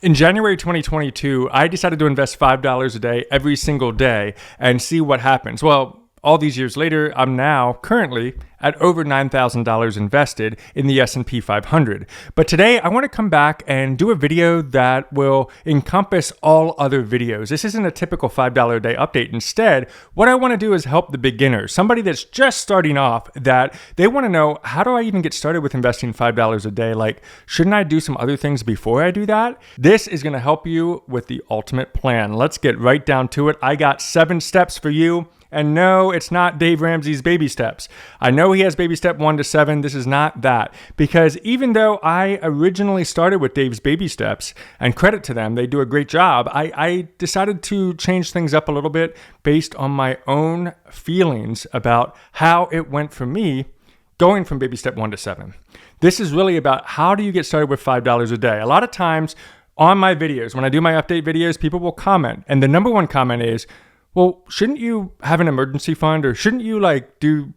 In January 2022, I decided to invest $5 a day every single day and see what happens. Well, all these years later, I'm now currently at over $9,000 invested in the S&P 500. But today, I want to come back and do a video that will encompass all other videos. This isn't a typical $5 a day update. Instead, what I want to do is help the beginner, somebody that's just starting off, that they want to know, how do I even get started with investing $5 a day? Like, shouldn't I do some other things before I do that? This is going to help you with the ultimate plan. Let's get right down to it. I got 7 steps for you. And no, it's not Dave Ramsey's baby steps. I know he has baby step 1 to 7. This is not that. Because even though I originally started with Dave's baby steps, and credit to them, they do a great job, I decided to change things up a little bit based on my own feelings about how it went for me going from baby step 1 to 7. This is really about how do you get started with $5 a day. A lot of times on my videos, when I do my update videos, people will comment. And the number one comment is, well, shouldn't you have an emergency fund, or shouldn't you do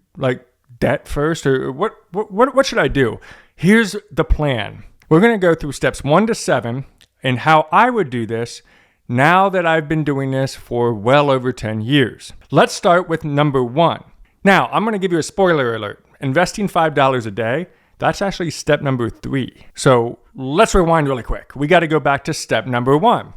debt first, or what should I do? Here's the plan. We're going to go through steps 1 to 7 and how I would do this now that I've been doing this for well over 10 years. Let's start with number 1. Now, I'm going to give you a spoiler alert. Investing $5 a day, that's actually step number 3. So let's rewind really quick. We got to go back to step number 1.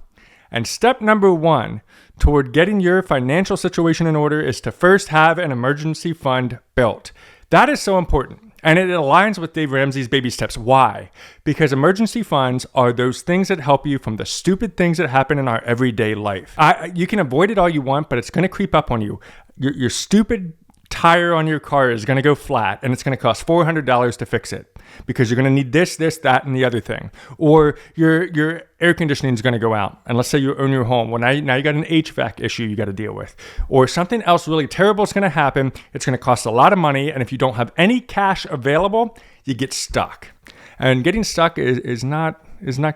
And step number 1 toward getting your financial situation in order is to first have an emergency fund built. That is so important. And it aligns with Dave Ramsey's baby steps. Why? Because emergency funds are those things that help you from the stupid things that happen in our everyday life. You can avoid it all you want, but it's going to creep up on you. Your stupid tire on your car is going to go flat, and it's going to cost $400 to fix it because you're going to need this, that, and the other thing. Or your air conditioning is going to go out, and let's say you own your home. Well, now you got an HVAC issue you got to deal with. Or something else really terrible is going to happen. It's going to cost a lot of money, and if you don't have any cash available, you get stuck. And getting stuck is not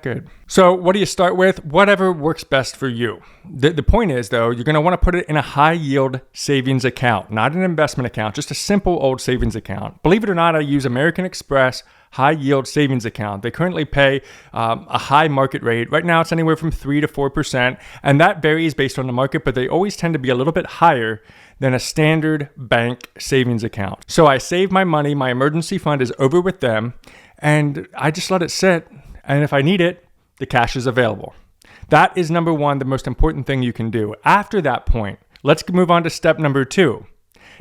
good. So what do you start with? Whatever works best for you. The point is, though, you're going to want to put it in a high yield savings account, not an investment account, just a simple old savings account. Believe it or not, I use American Express high yield savings account. They currently pay a high market rate. Right now, it's anywhere from 3 to 4%, and that varies based on the market, but they always tend to be a little bit higher than a standard bank savings account. So I save my money. My emergency fund is over with them, and I just let it sit. And if I need it, the cash is available. That is number 1, the most important thing you can do. After that point, let's move on to step number 2.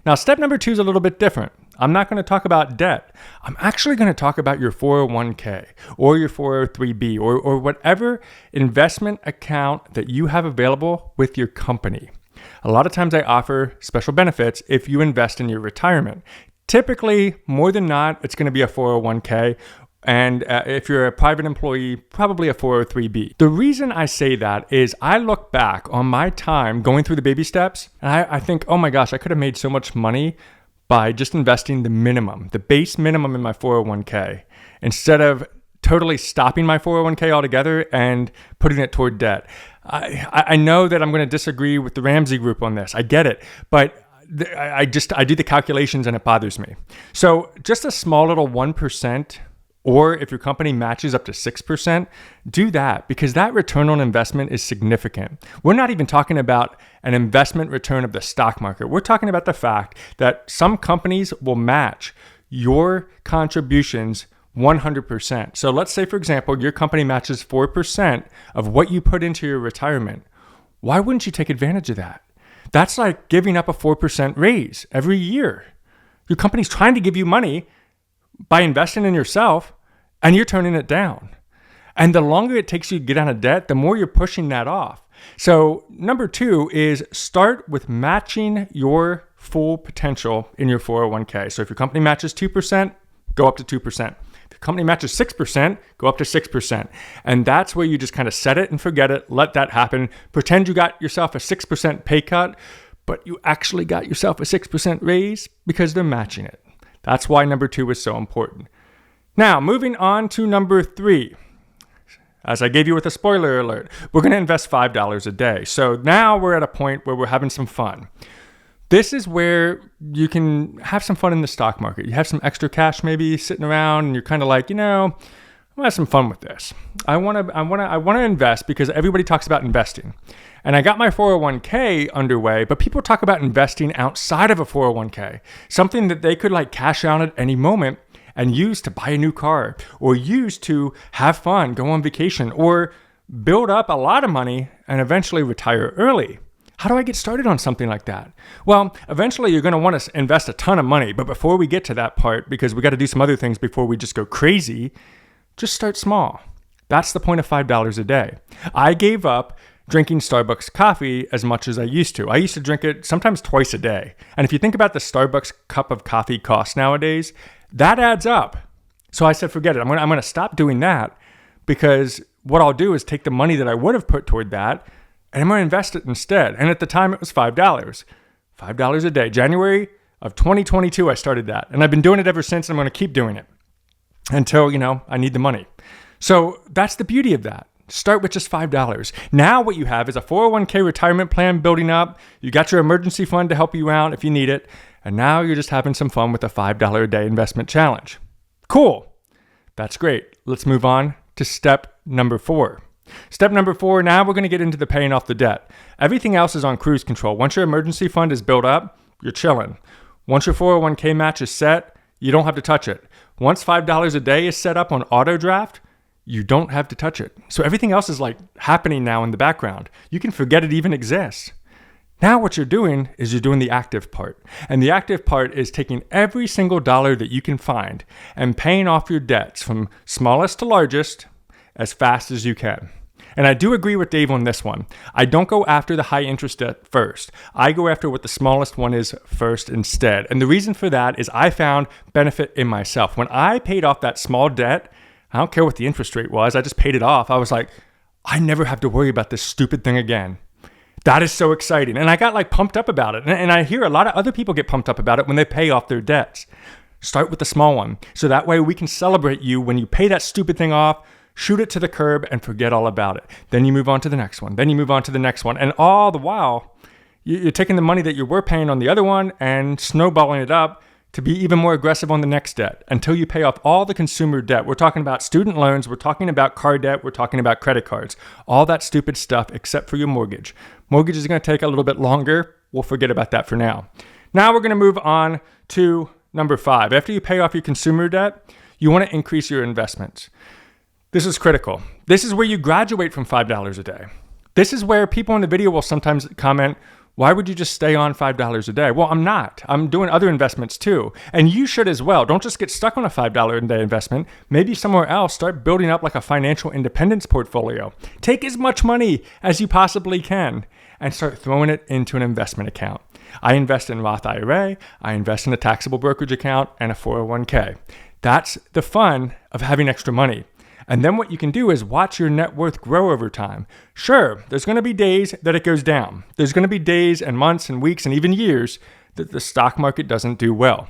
Now, step number 2 is a little bit different. I'm not going to talk about debt. I'm actually going to talk about your 401k or your 403b or whatever investment account that you have available with your company. A lot of times I offer special benefits if you invest in your retirement. Typically, more than not, it's going to be a 401k. And if you're a private employee, probably a 403b. The reason I say that is I look back on my time going through the baby steps, and I think, oh my gosh, I could have made so much money by just investing the minimum, the base minimum in my 401k, instead of totally stopping my 401k altogether and putting it toward debt. I know that I'm going to disagree with the Ramsey group on this. I get it, but I do the calculations and it bothers me. So just a small little 1%, or if your company matches up to 6%, do that, because that return on investment is significant. We're not even talking about an investment return of the stock market. We're talking about the fact that some companies will match your contributions 100%. So let's say, for example, your company matches 4% of what you put into your retirement. Why wouldn't you take advantage of that? That's like giving up a 4% raise every year. Your company's trying to give you money by investing in yourself, and you're turning it down. And the longer it takes you to get out of debt, the more you're pushing that off. So number 2 is start with matching your full potential in your 401k. So if your company matches 2%, go up to 2%. If your company matches 6%, go up to 6%. And that's where you just kind of set it and forget it. Let that happen. Pretend you got yourself a 6% pay cut, but you actually got yourself a 6% raise because they're matching it. That's why number 2 is so important. Now, moving on to number 3. As I gave you with a spoiler alert, we're going to invest $5 a day. So now we're at a point where we're having some fun. This is where you can have some fun in the stock market. You have some extra cash maybe sitting around and you're kind of like, I'm gonna have some fun with this. I wanna invest because everybody talks about investing. And I got my 401k underway, but people talk about investing outside of a 401k, something that they could like cash out at any moment and use to buy a new car or use to have fun, go on vacation, or build up a lot of money and eventually retire early. How do I get started on something like that? Well, eventually you're going to want to invest a ton of money, but before we get to that part, because we got to do some other things before we just go crazy, just start small. That's the point of $5 a day. I gave up drinking Starbucks coffee as much as I used to. I used to drink it sometimes twice a day. And if you think about the Starbucks cup of coffee cost nowadays, that adds up. So I said, forget it. I'm going to stop doing that, because what I'll do is take the money that I would have put toward that and I'm going to invest it instead. And at the time it was $5. $5 a day. January of 2022, I started that. And I've been doing it ever since. And I'm going to keep doing it until, I need the money. So that's the beauty of that. Start with just $5. Now what you have is a 401k retirement plan building up. You got your emergency fund to help you out if you need it. And now you're just having some fun with a $5 a day investment challenge. Cool. That's great. Let's move on to step number 4. Step number 4, now we're going to get into the paying off the debt. Everything else is on cruise control. Once your emergency fund is built up, you're chilling. Once your 401k match is set, you don't have to touch it. Once $5 a day is set up on auto draft, you don't have to touch it. So everything else is like happening now in the background. You can forget it even exists. Now what you're doing is you're doing the active part. And the active part is taking every single dollar that you can find and paying off your debts from smallest to largest as fast as you can. And I do agree with Dave on this one. I don't go after the high interest debt first. I go after what the smallest one is first instead. And the reason for that is I found benefit in myself. When I paid off that small debt, I don't care what the interest rate was, I just paid it off. I was like, I never have to worry about this stupid thing again. That is so exciting. And I got like pumped up about it. And I hear a lot of other people get pumped up about it when they pay off their debts. Start with the small one. So that way we can celebrate you when you pay that stupid thing off, shoot it to the curb and forget all about it. Then you move on to the next one. Then you move on to the next one. And all the while, you're taking the money that you were paying on the other one and snowballing it up to be even more aggressive on the next debt until you pay off all the consumer debt. We're talking about student loans. We're talking about car debt. We're talking about credit cards. All that stupid stuff except for your mortgage. Mortgage is going to take a little bit longer. We'll forget about that for now. Now we're going to move on to number 5. After you pay off your consumer debt, you want to increase your investments. This is critical. This is where you graduate from $5 a day. This is where people in the video will sometimes comment, why would you just stay on $5 a day? Well, I'm not. I'm doing other investments too. And you should as well. Don't just get stuck on a $5 a day investment. Maybe somewhere else, start building up like a financial independence portfolio. Take as much money as you possibly can and start throwing it into an investment account. I invest in Roth IRA. I invest in a taxable brokerage account and a 401k. That's the fun of having extra money. And then what you can do is watch your net worth grow over time. Sure, there's going to be days that it goes down. There's going to be days and months and weeks and even years that the stock market doesn't do well.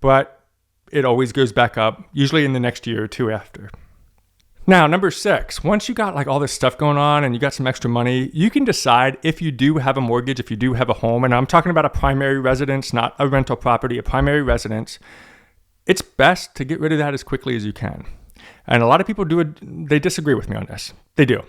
But it always goes back up, usually in the next year or two after. Now, number 6, once you got like all this stuff going on and you got some extra money, you can decide if you do have a mortgage, if you do have a home, and I'm talking about a primary residence, not a rental property, a primary residence, it's best to get rid of that as quickly as you can. And a lot of people they disagree with me on this. They do.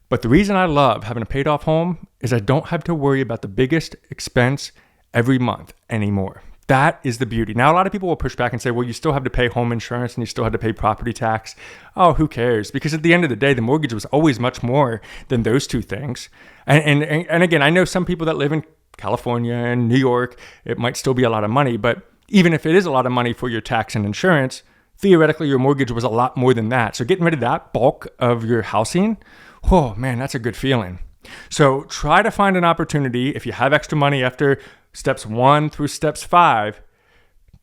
But the reason I love having a paid off home is I don't have to worry about the biggest expense every month anymore. That is the beauty. Now, a lot of people will push back and say, well, you still have to pay home insurance and you still have to pay property tax. Oh, who cares? Because at the end of the day, the mortgage was always much more than those two things. And again, I know some people that live in California and New York, it might still be a lot of money. But even if it is a lot of money for your tax and insurance, theoretically, your mortgage was a lot more than that. So getting rid of that bulk of your housing, oh man, that's a good feeling. So try to find an opportunity, if you have extra money after steps 1 through steps 5,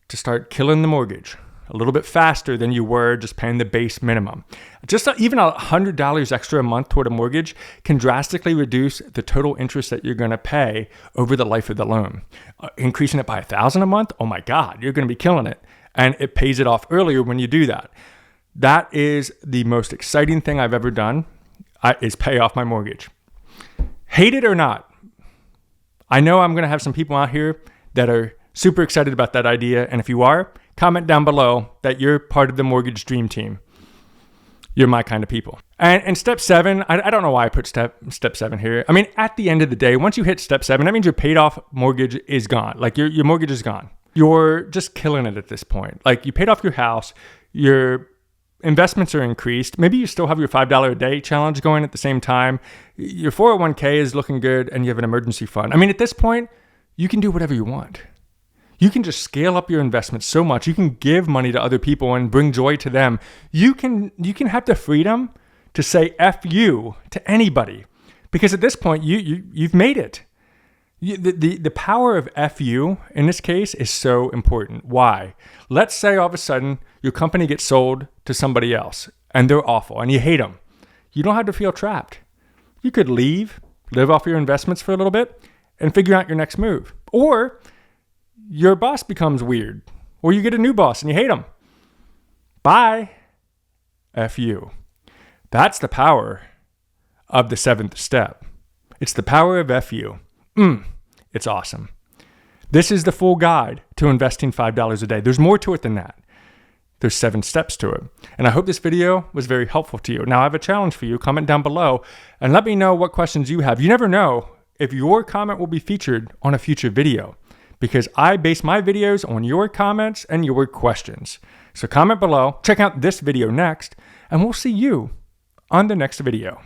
to start killing the mortgage a little bit faster than you were just paying the base minimum. Just even $100 extra a month toward a mortgage can drastically reduce the total interest that you're going to pay over the life of the loan. Increasing it by $1,000 a month, oh my God, you're going to be killing it. And it pays it off earlier when you do that. That is the most exciting thing I've ever done, is pay off my mortgage. Hate it or not, I know I'm going to have some people out here that are super excited about that idea. And if you are, comment down below that you're part of the mortgage dream team. You're my kind of people. And step 7, I don't know why I put step 7 here. I mean, at the end of the day, once you hit step 7, that means your paid off mortgage is gone. Like your mortgage is gone. You're just killing it at this point. Like you paid off your house, your investments are increased. Maybe you still have your $5 a day challenge going at the same time. Your 401k is looking good and you have an emergency fund. I mean, at this point, you can do whatever you want. You can just scale up your investments so much. You can give money to other people and bring joy to them. You can have the freedom to say F you to anybody, because at this point you've made it. The power of F you in this case is so important. Why? Let's say all of a sudden your company gets sold to somebody else and they're awful and you hate them. You don't have to feel trapped. You could leave, live off your investments for a little bit, and figure out your next move. Or your boss becomes weird, or you get a new boss and you hate him. Bye. F you. That's the power of the 7th step. It's the power of F you. It's awesome. This is the full guide to investing $5 a day. There's more to it than that. There's 7 steps to it. And I hope this video was very helpful to you. Now I have a challenge for you. Comment down below and let me know what questions you have. You never know if your comment will be featured on a future video, because I base my videos on your comments and your questions. So comment below, check out this video next, and we'll see you on the next video.